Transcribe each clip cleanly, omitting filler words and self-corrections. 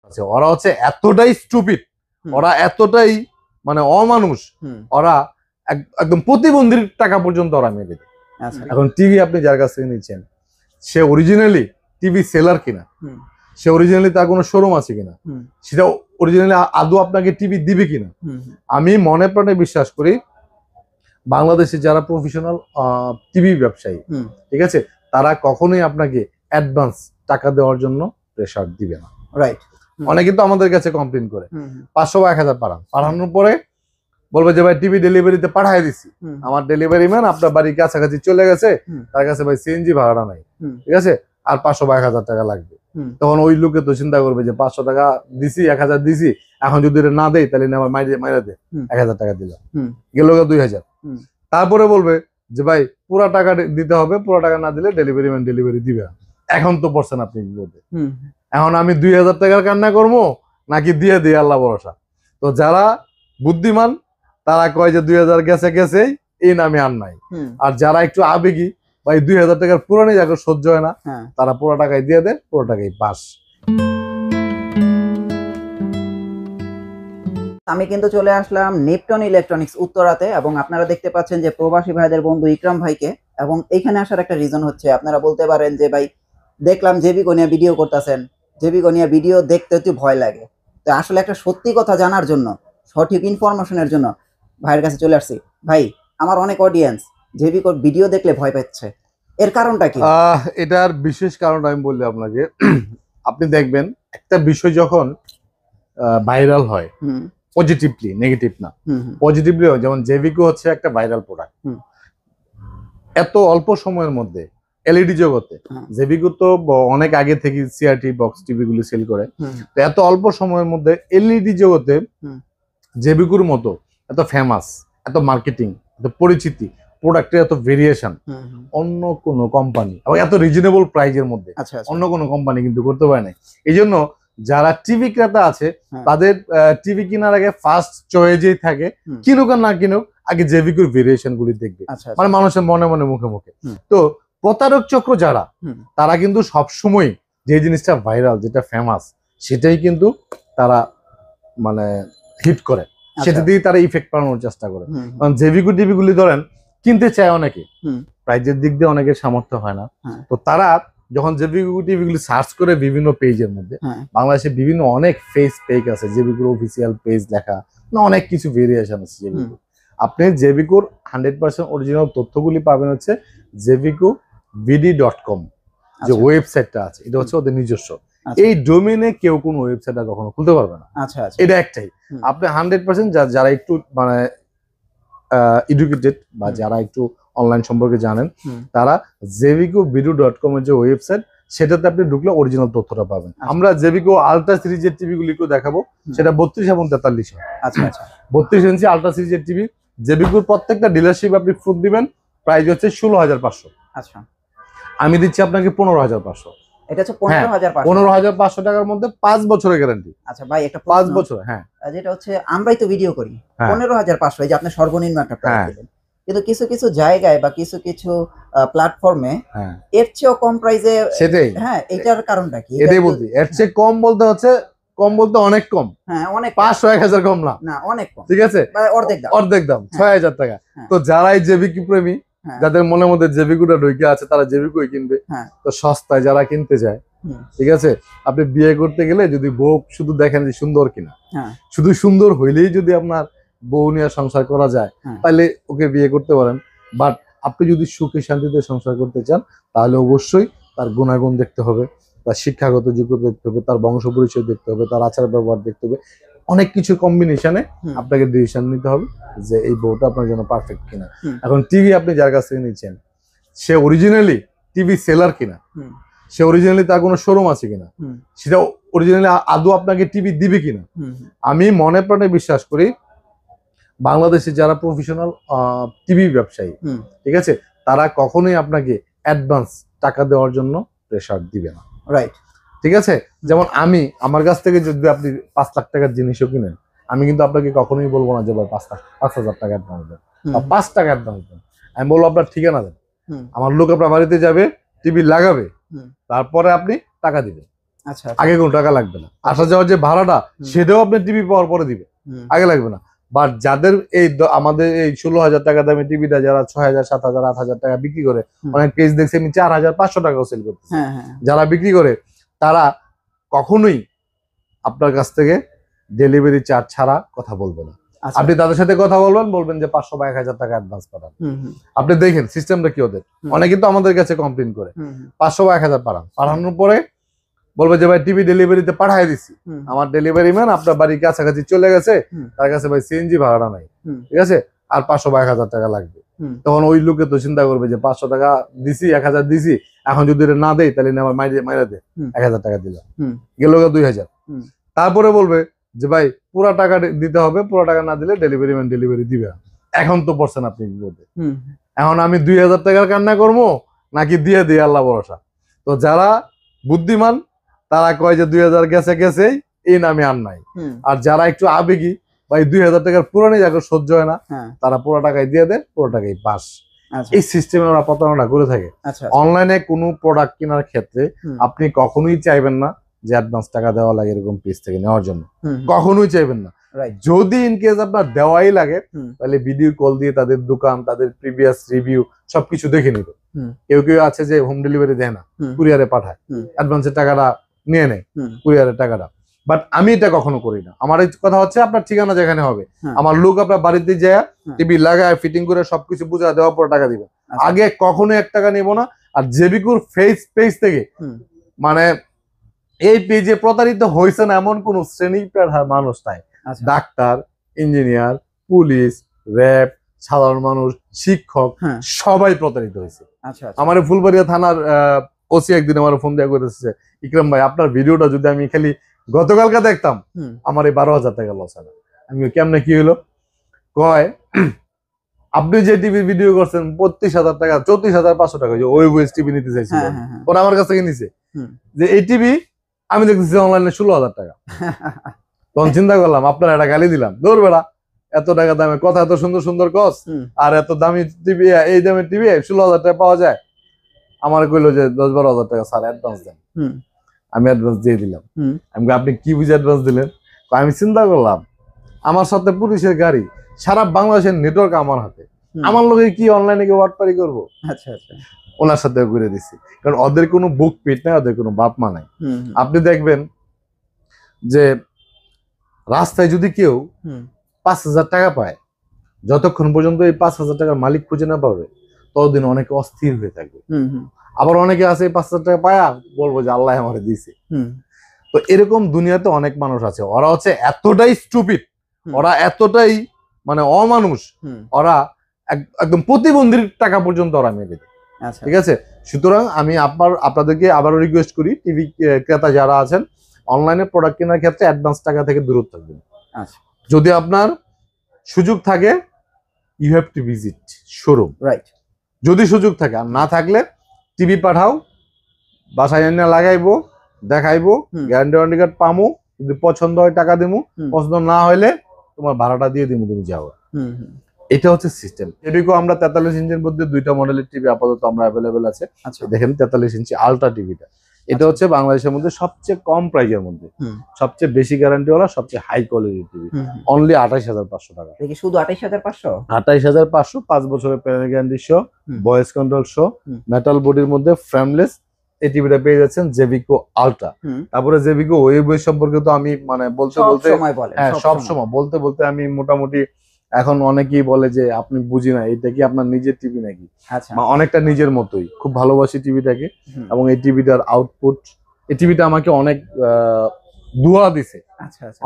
আছে ওরা হচ্ছে এতটাই স্টুপিড, ওরা এতটাই মানে অমানুষ, ওরা একদম প্রতিবন্ধীর টাকা পর্যন্ত ওরা মেরে দেয়। এখন টিভি আপনি যার কাছ থেকে নিচ্ছেন সে অরিজিনালি টিভি সেলার কিনা, সে অরিজিনালি তার কোনো শোরুম আছে কিনা, সেটা অরিজিনালি আদৌ আপনাকে টিভি দিবে কিনা। আমি মনে প্রাণে বিশ্বাস করি বাংলাদেশে যারা প্রফেশনাল টিভি ব্যবসায়ী, ঠিক আছে, তারা কখনোই আপনাকে অ্যাডভান্স টাকা দেওয়ার জন্য প্রেশার দিবে না। রাইট। অনেকে তো আমাদের কাছে কমপ্লেন করে 500 বা 1000 পাঠানোর পরে বলবে যে ভাই টিভি ডেলিভারিতে পাঠিয়ে দিছি, আমার ডেলিভারি ম্যান আপনার বাড়ির কাছাকাছি চলে গেছে, তার কাছে ভাই সিএনজি ভাড়াটা নাই, ঠিক আছে, আর 500 বা 1000 টাকা লাগবে। তখন ওই লোকে তো চিন্তা করবে যে 500 টাকা দিছি, 1000 দিছি, এখন যদি এটা না দেয় তাহলে আমার মাইরা দে, 1000 টাকা দিলাম, গেল 2000। তারপরে বলবে যে ভাই পুরা টাকা দিতে হবে, পুরা টাকা না দিলে ডেলিভারি ম্যান ডেলিভারি দিবে। এখন তো পড়ছেন আপনি বলতে, এখন আমি 2000 টাকার কান্না করবো নাকি দিয়ে দিই আল্লাহ ভরসা। তো যারা বুদ্ধিমান তারা কয় যে 2000 গেছে গেছেই, এই নামে আর নাই। আর যারা একটু আবেগী ভাই 2000 টাকার পুরানি যাকে সহ্য হয় না, তারা পুরো টাকায় দিয়ে দেয়, পুরো টাকাই পাস। আমি কিন্তু চলে আসলাম নিপটন ইলেকট্রনিক্স উত্তরাতে, এবং আপনারা দেখতে পাচ্ছেন যে প্রবাসী ভাইদের বন্ধু ইকরাম ভাইকে। এবং এইখানে আসার একটা রিজন হচ্ছে, আপনারা বলতে পারেন যে ভাই দেখলাম জেবিকো নিয়ে ভিডিও করতেছেন, জেবিকো নিয়ে ভিডিও দেখতে একটু ভয় লাগে। তো আসলে একটা সত্যি কথা জানার জন্য, সঠিক ইনফরমেশনের জন্য ভাইয়ের কাছে চলে আসছি। ভাই আমার অনেক অডিয়েন্স জেবিকোর ভিডিও দেখলে ভয় পাচ্ছে, এর কারণটা কি? এটার বিশেষ কারণটা আমি বললি আপনাকে। আপনি দেখবেন একটা বিষয় যখন ভাইরাল হয়, পজিটিভলি, নেগেটিভ না, পজিটিভলি হয়। যেমন জেবিকো হচ্ছে একটা ভাইরাল প্রোডাক্ট, এত অল্প সময়ের মধ্যে এলইডি জগতে জেবিকো তো অনেক আগে থেকে সিআরটি বক্স টিভি গুলি সেল করে। তো এত অল্প সময়ের মধ্যে এলইডি জগতে জেবিকোর মতো এত ফেমাস, এত মার্কেটিং, এত পরিচিতি, প্রোডাক্টের এত ভেরিয়েশন অন্য কোনো কোম্পানি, এবং এত রিজনেবল প্রাইজের মধ্যে অন্য কোনো কোম্পানি কিন্তু করতে পারে না। এই জন্য যারা টিভি ক্রেতা আছে তাদের টিভি কেনার আগে ফার্স্ট চয়েসেই থাকে, কিনুক আর না কিনুক, আগে জেবিকোর ভেরিয়েশন গুলি দেখবে, মানে মানুষের মনে মনে মুখে মুখে। তো প্রতারক চক্র যারা, তারা কিন্তু সবসময় যে জিনিসটা ভাইরাল, যেটা ফেমাস, সেটাই কিন্তু তারা মানে হিট করে, সেটা দিয়ে তারা ইফেক্ট পাওয়ানোর চেষ্টা করে। কারণ জেবিকো টিভি গুলি ধরেন কিনতে চায় অনেকে, প্রাইজের দিক দিয়ে অনেকের সামর্থ্য হয় না। তো তারা যখন জেবিকো টিভি গুলি সার্চ করে বিভিন্ন পেজের মধ্যে, বাংলাদেশে বিভিন্ন অনেক পেজ আছে, জেবিকোর অফিসিয়াল পেজ লেখা, অনেক কিছু ভেরিয়েশন আছে জেবিকো। আপনি জেবিকোর 100% অরিজিনাল তথ্যগুলি পাবেন হচ্ছে jevicovd.com যে ওয়েবসাইটটা আছে, এটা হচ্ছে ওদের নিজস্ব। এই ডোমেইনে কেউ কোনো ওয়েবসাইট আর কখনো খুলতে পারবে না। এটা একটাই। আপনি 100% যারা একটু মানে এডুকেটেড বা যারা একটু অনলাইন সম্পর্কে জানেন, তারা jevicovd.com এর যে ওয়েবসাইট, সেটাতে আপনি ঢুকলে অরিজিনাল তথ্যটা পাবেন। আমরা জেবিকো আলট্রা সিরিজের টিভি গুলিকেও দেখাবো, সেটা 32 এবং 43 হয়। 32 ইঞ্চি আলট্রা সিরিজের টিভি জেবিকোর প্রত্যেকটা ডিলারশিপ আপনি ফুট দিবেন, প্রাইস হচ্ছে 16,500। আচ্ছা, আমি দিচ্ছি আপনাকে 15,500। এটা হচ্ছে 15,500। 15,500 টাকার মধ্যে 5 বছরের গ্যারান্টি। আচ্ছা ভাই, একটা 5 বছর। হ্যাঁ, যেটা হচ্ছে আমরাই তো ভিডিও করি 15,500, এই যে আপনি সর্বনিম্ন একটা প্রাইস দিলেন, কিন্তু কিছু কিছু জায়গায় বা কিছু কিছু প্ল্যাটফর্মে এর চেয়েও কম প্রাইসে। সেটাই। হ্যাঁ, এটার কারণটা কি? এটাই বলছি, এর চেয়ে কম বলতে হচ্ছে, কম বলতে অনেক কম। হ্যাঁ, অনেক। 500-1000 কম না, না অনেক কম, ঠিক আছে, অর্ধেক দাম 6,000 টাকা। তো যারাই জেবিকো প্রেমী, যাদের মনের মধ্যে জেবিকোটা ঢুকে আছে, তারা জেবিকোই কিনবে। তো সস্তায় যারা কিনতে যায়, ঠিক আছে, আপনি বিয়ে করতে গেলে যদি বউ শুধু দেখেন যে সুন্দর কিনা, শুধু সুন্দর হইলেই যদি আপনার বউ নিয়ে সংসার করা যায়, তাহলে ওকে বিয়ে করতে পারেন। বাট আপনি যদি সুখে শান্তিতে সংসার করতে চান, তাহলে অবশ্যই তার গুণাগুণ দেখতে হবে, তার শিক্ষাগত যোগ্যতা দেখতে হবে, তার বংশ পরিচয় দেখতে হবে, তার আচার ব্যবহার দেখতে হবে, অনেক কিছু কম্বিনেশনে আপনাকে ডিসিশন নিতে হবে যে এই বউটা আপনার জন্য পারফেক্ট কিনা। এখন টিভি আপনি যার কাছ থেকে নিচ্ছেন সে অরিজিনালি টিভি সেলার কিনা, সে অরিজিনালি তার কোনো শোরুম আছে কিনা, সেটা অরিজিনালি আদৌ আপনাকে টিভি দিবে কিনা। আমি মনে প্রাণে বিশ্বাস করি বাংলাদেশে যারা প্রফেশনাল টিভি ব্যবসায়ী, ঠিক আছে, তারা কখনোই আপনাকে অ্যাডভান্স টাকা দেওয়ার জন্য প্রেশার দিবে না। রাইট, ঠিক আছে। যেমন আমি আমার কাছ থেকে যদি আপনি 5 লাখ টাকার জিনিসও কিনেন, আমি কিন্তু আপনাকে কখনোই বলবো না যে ভাই 5,000 টাকা অ্যাডভান্স দেন বা 5 টাকা অ্যাডভান্স দেন। আমি বলবো আপনার ঠিকানা দেন, আমার লোক আপনার বাড়িতে যাবে, টিভি লাগাবে, তারপরে আপনি টাকা দিবেন। আচ্ছা আগে কোনো টাকা লাগবে না। আসা যাওয়ার যে ভাড়াটা সেটাও আপনি টিভি পাওয়ার পরে দিবে, আগে লাগবে না। বাট যাদের এই আমাদের এই 16,000 টাকা দামে টিভিটা যারা 6,000 7,000 8,000 টাকা বিক্রি করে, অনেক পেজ দেখছি আমি 4,500 টাকাও সেল করতেছি, যারা বিক্রি করে তারা কখনোই আপনার কাছ থেকে ডেলিভারি চার্জ ছাড়া কথা বলবে না। আপনি তাদের সাথে কথা বলবেন যে 500 বা 1,000 টাকা অ্যাডভান্স পাঠান। আপনি দেখেন সিস্টেমটা কি ওদের, অনেকে কিন্তু আমাদের কাছে কমপ্লেইন করে 500 বা 1,000 পাঠানোর পরে বলবে যে ভাই টিভি ডেলিভারিতে পাঠিয়ে দিছি, আমার ডেলিভারি ম্যান আপনার বাড়ির কাছাকাছি চলে গেছে, তার কাছে ভাই সিএনজি ভাড়াটা নাই, ঠিক আছে, আর 500 বা 1,000 টাকা লাগবে। তখন ওই লোকে তো চিন্তা করবে যে 500 টাকা দিছি, 1,000 দিছি, এখন যদি এটা না দেয় তাহলে আমার মাইরা দে, 1,000 টাকা দিলাম, গেল 2,000। তারপরে বলবে যে ভাই পুরা টাকা দিতে হবে, পুরা টাকা না দিলে ডেলিভারি ম্যান ডেলিভারি দিবে। এখন তো পড়ছেন আপনি কি বলতে, এখন আমি 2,000 টাকার কান্না করবো নাকি দিয়ে দিই আল্লাহ ভরসা। তো যারা বুদ্ধিমান তারা কয় যে 2,000 গেছে গেছেই, এই নামে আর নাই। আর যারা একটু আবেগী, ভাই 2,000 টাকার পুরানি যাকে সহ্য হয় না, তারা পুরো টাকাই দিয়ে দেয়, পুরো টাকাই পাস। এই সিস্টেমে ওরা প্রতারণা করে থাকে। অনলাইনে কোনো প্রোডাক্ট কেনার ক্ষেত্রে আপনি কখনোই চাইবেন না যে অ্যাডভান্স টাকা দেওয়া লাগে এরকম পেজ থেকে নেওয়ার জন্য, কখনোই চাইবেন না। যদি ইন কেস আপনার দেওয়াই লাগে তাহলে ভিডিও কল দিয়ে তাদের দোকান, তাদের প্রিভিয়াস রিভিউ সবকিছু দেখে নিবে। কেউ কেউ আছে যে হোম ডেলিভারি দেয় না, কুরিয়ারে পাঠায়, অ্যাডভান্সের টাকাটা নিয়ে নেয়, কুরিয়ারের টাকাটা। বাট আমি এটা কখনো করি না। আমার এই কথা হচ্ছে আপনার ঠিকানা যেখানে হবে, আমার লোক আপনার বাড়িতে যায় টিভি লাগায় ফিটিং করে সবকিছু বুঝা দেওয়ার পর টাকা দিবে। আগে কখনো 1 টাকা নেবো না। আর জেবিকুর পেজ থেকে মানে এই পেজে প্রতারিত হয়েছে না এমন কোন শ্রেণী মানুষ নাই। ডাক্তার, ইঞ্জিনিয়ার, পুলিশ, র্যাব, সাধারণ মানুষ, শিক্ষক সবাই প্রতারিত হয়েছে। আমার ফুলবাড়িয়া থানার ওসি একদিন আমার ফোন দেওয়া করেছে, ইকরাম ভাই আপনার ভিডিওটা যদি আমি খালি গতকালকে দেখতাম আমার এই 12,000 টাকা লস হয় না। আমি কেমনে কি হলো, কয় আপনি যে টিভি ভিডিও করছেন 25,000 টাকা, 34,500 টাকা ওই ওয়েস টিভি নিতে চাইছিল, ওরা আমার কাছ থেকে নিছে, যে এই টিভি আমি দেখতেছি অনলাইনে 16,000 টাকা। তখন চিন্তা করলাম আপনার একটা গালি দিলাম, দৌড় বেড়া, এত টাকা দামে কথা, এত সুন্দর সুন্দর কস, আর এত দামি টিভি, এই দামের টিভি 16,000 টাকা পাওয়া যায়। আমার কইলো যে 10-12,000 টাকা স্যার অ্যাডভান্স দেন। আমি অ্যাডভান্স দিয়ে দিলাম। আমি আপনি কি বুঝে অ্যাডভান্স দিলেন? আমি চিন্তা করলাম আমার সাথে পুলিশের গাড়ি, সারা বাংলাদেশের নেটওয়ার্ক আমার হাতে, আমার লোকে কি অনলাইনে কেউ ওয়াটপারি করবো? ওনার সাথে ঘুরে দিচ্ছি, কারণ ওদের কোনো বুক পিট নাই, ওদের কোনো বাপ মা নাই। আপনি দেখবেন যে রাস্তায় যদি কেউ 5,000 টাকা পায়, যতক্ষণ পর্যন্ত এই 5,000 টাকার মালিক খুঁজে না পাবে ততদিন অনেকে অস্থির হয়ে থাকবে। আবার অনেকে আছে 5,000 টাকা পায়া বলবো যে আল্লাহ আমারে দিছে। তো এরকম দুনিয়াতে অনেক মানুষ আছে, ওরা হচ্ছে এতটাই স্টুপিড, ওরা এতটাই মানে অমানুষ, ওরা একদম প্রতিবন্ধীর টাকা পর্যন্ত ওরা মেরে দেয়। ঠিক আছে, সুতরাং আমি আপনাদেরকে আবারও রিকোয়েস্ট করি, টিভি ক্রেতা যারা আছেন অনলাইনে প্রোডাক্ট কেনার ক্ষেত্রে অ্যাডভান্স টাকা থেকে দূরত থাকবেন। যদি আপনার সুযোগ থাকে you have to visit showroom, right? যদি সুযোগ থাকে, আর না থাকলে টিভি পাঠাও, বাসায় এনে লাগাইবো, দেখাইবো, গ্যারান্টি ওয়ারেন্টি কার্ড পামু, যদি পছন্দ হয় টাকা দিমু, পছন্দ না হইলে তোমার ভাড়াটা দিয়ে দিমু, তুমি যাও। এটা হচ্ছে সিস্টেম। এদিকেও আমরা 43 ইঞ্চির মধ্যে 2টা মডেলের টিভি আপাতত আমরা অ্যাভেলেবেল আছে। দেখেন 43 ইঞ্চি আলট্রা টিভিটা, এটা হচ্ছে বাংলাদেশের মধ্যে সবচেয়ে কম প্রাইজের মধ্যে, সবচেয়ে বেশি গ্যারান্টি ওয়ালা, সবচেয়ে হাই কোয়ালিটির টিভি, অনলি 28,500 টাকা। শুধু 28,500? 28,500, 5 বছরের প্যানেল গ্যারান্টি সহ, ভয়েস কন্ট্রোল সহ, মেটাল বডির মধ্যে ফ্রেমলেস এই টিভিটা পেয়ে যাচ্ছেন জেভিকো আলট্রা। তারপরে জেভিকো ওয়েব সম্পর্কে তো আমি মানে বলতে সব সময় বলতে আমি মোটামুটি এখন অনেকেই বলে যে আপনি বুঝি না, এটা কি আপনার নিজের টিভি নাকি? অনেকটা নিজের মতোই, খুব ভালোবাসি টিভিটাকে। এবং এই টিভিটার আউটপুট, এই টিভিটা আমাকে অনেক দোয়া দিছে,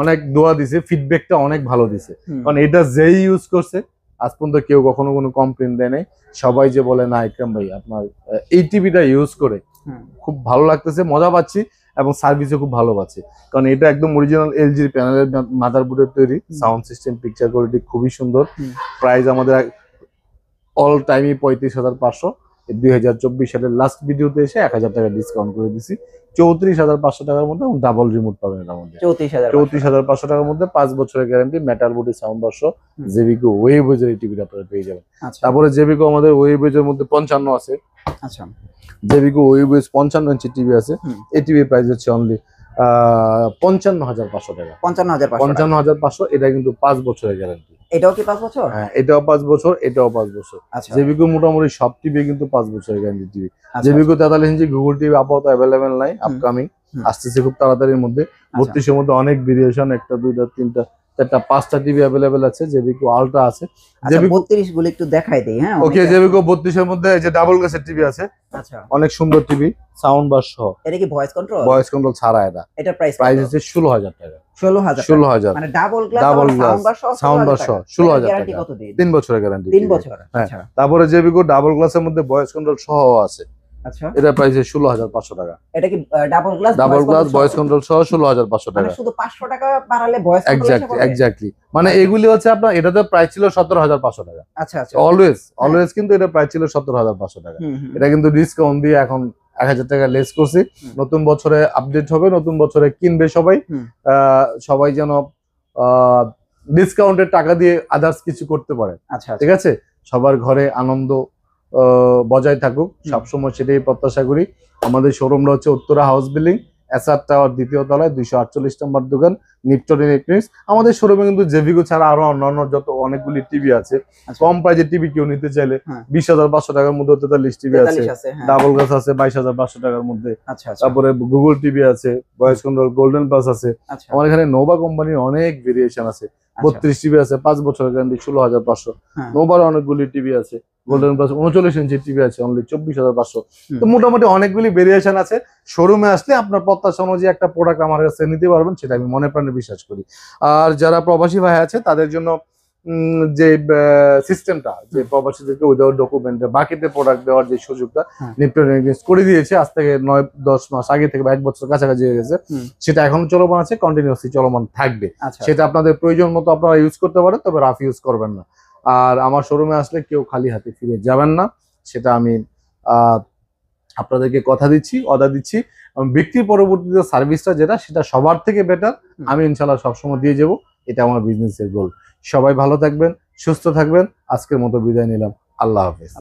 অনেক দোয়া দিছে, ফিডব্যাকটা অনেক ভালো দিছে। কারণ এটা যেই ইউজ করছে আজ পর্যন্ত কেউ কখনো কোনো কমপ্লেন দেয় নাই। সবাই যে বলে না ইকরাম ভাই আপনার এই টিভিটা ইউজ করে খুব ভালো লাগতেছে, মজা পাচ্ছি, এবং সার্ভিসও খুব ভালো পাচ্ছি। কারণ এটা একদম অরিজিনাল এলজির প্যানেলের মাদারবোর্ডের তৈরি, সাউন্ড সিস্টেম, পিকচার কোয়ালিটি খুবই সুন্দর। প্রাইস আমাদের অল টাইমই 35,500, 2024 সালের লাস্ট ভিডিওতে এসে 1000 টাকা ডিসকাউন্ট করে দিছি। 34,500 টাকার মধ্যে ডাবল রিমোট পাবেন এর মধ্যে। 34,500 টাকার মধ্যে 5 বছরের গ্যারান্টি, মেটাল বডি সাউন্ড বাক্স, জেবিকো ওয়েবেজের টিভি আপনারা পেয়ে যাবেন। তারপরে জেবিকো আমাদের ওয়েবেজের মধ্যে 55 আছে। আচ্ছা, জেবিকো ওয়েবেজ 55 ইঞ্চি টিভি আছে। এই টিভির প্রাইস হচ্ছে অনলি 55,500 টাকা। 55,500। এটা কিন্তু 5 বছরের গ্যারান্টি। এটাও কি 5 বছর? হ্যাঁ, এটাও 5 বছর, এটাও 5 বছর। আচ্ছা, জেবিকো মোটামুটি সব টিভি কিন্তু 5 বছরের গ্যারান্টি টিভি। জেবিকো 43 ইঞ্চি গুগল টিভি আপাতত অ্যাভেলেবেল নাই, আপকামিং আসতেছে খুব তাড়াতাড়ির মধ্যে। 32 এর মধ্যে অনেক ভেরিয়েশন, 1টা 2টা 3টা 4টা 5টা টিভি অ্যাভেলেবেল আছে। জেবিকো আলট্রা আছে। জেবিকো 32 গুলো একটু দেখাই দেই। হ্যাঁ, ওকে, জেবিকো 32 এর মধ্যে এই যে ডাবল গ্লাসের টিভি আছে। আচ্ছা, অনেক সুন্দর টিভি, সাউন্ড বাস সহ। এটা কি ভয়েস কন্ট্রোল? ভয়েস কন্ট্রোল ছাড়া এটা। এটা প্রাইস হচ্ছে 16,000 টাকা। 16,000 মানে ডাবল গ্লাস সাউন্ড বাস সহ 16,000 টাকা। 3 বছরের গ্যারান্টি। 3 বছর। আচ্ছা, তারপরে জেবিকো ডাবল গ্লাসের মধ্যে ভয়েস কন্ট্রোল সহ আছে। আচ্ছা, এটা প্রাইস 16,500 টাকা। এটা কি ডাবল গ্লাস ভয়েস কন্ট্রোল সহ 16,500 টাকা। মানে শুধু 500 টাকা বাড়ালে ভয়েস কন্ট্রোল এসে এক্স্যাক্টলি। মানে এগুলি হচ্ছে আপনার, এটাতে প্রাইস ছিল 17,500 টাকা। আচ্ছা, আচ্ছা, অলওয়েজ কিন্তু এটা প্রাইস ছিল 17,500 টাকা। এটা কিন্তু ডিসকাউন্ট দিয়ে এখন 1000 টাকা লেস করছি। নতুন বছরে আপডেট হবে, নতুন বছরে কিনবে সবাই। সবাই যেন ডিসকাউন্টের টাকা দিয়ে আদার্স কিছু করতে পারে। আচ্ছা, ঠিক আছে, সবার ঘরে আনন্দ বজায় থাকুক, সবসময় সেটাই প্রত্যাশা করি। আমাদের শোরুমটা হচ্ছে Uttara house building, SR tower 2য় তলায়, 248 নম্বর দোকান, নিপটন ইলেকট্রনিক্স। আমাদের শোরুমে কিন্তু জেভিকো ছাড়া আরো অন্যান্য যত অনেকগুলি টিভি আছে। কম প্রাইজের টিভি কেউ নিতে চাইলে 20,500 টাকার মধ্যে 43 টিভি আছে। ডাবল গ্লাস আছে 22,500 টাকার মধ্যে। তারপরে গুগল টিভি আছে, ভয়েস কন্ট্রোল গোল্ডেন প্লাস আছে। আমার এখানে নোভা কোম্পানির অনেক ভেরিয়েশন আছে। 32 টিভি আছে, 5 বছরের গ্যারান্টি, 16,500। নোভার অনেকগুলি টিভি আছে। গোল্ডেন প্লাস 39 ইঞ্চি টিভি আছে, অনলি 24,500। তো মোটামুটি অনেকগুলি ভেরিয়েশন আছে। শোরুমে আসলে আপনার প্রত্যাশা অনুযায়ী একটা প্রোডাক্ট আমার কাছে নিতে পারবেন, সেটা আমি মনে প্রাণে বিশ্বাস করি। আর যারা প্রবাসী ভাই আছে তাদের জন্য যে সিস্টেমটা, যে প্রবাসীদেরকে উইদাউট ডকুমেন্টে বাকিতে প্রোডাক্ট দেওয়ার যে সুযোগটা নিপটন ইলেকট্রনিক্স করে দিয়েছে আজ থেকে 9-10 মাস আগে থেকে, বা 1 বছর কাছাকাছি হয়ে গেছে। সেটা এখনো চলমান আছে, কন্টিনিউয়াসলি চলমান থাকবে। সেটা আপনাদের প্রয়োজন মতো আপনারা ইউজ করতে পারেন, তবে রাফ ইউজ করবেন না। আর আমার শোরুমে আসলে কেউ খালি হাতে ফিরে যাবেন না, সেটা আমি আপনাদেরকে কথা দিচ্ছি, অর্ডার দিচ্ছি। বিক্রি পরবর্তীতে সার্ভিসটা যেটা, সেটা সবার থেকে বেটার আমি ইনশাল্লাহ সবসময় দিয়ে যাবো। এটা আমার বিজনেসের গোল। সবাই ভালো থাকবেন, সুস্থ থাকবেন। আজকের মতো বিদায় নিলাম। আল্লাহ হাফেজ।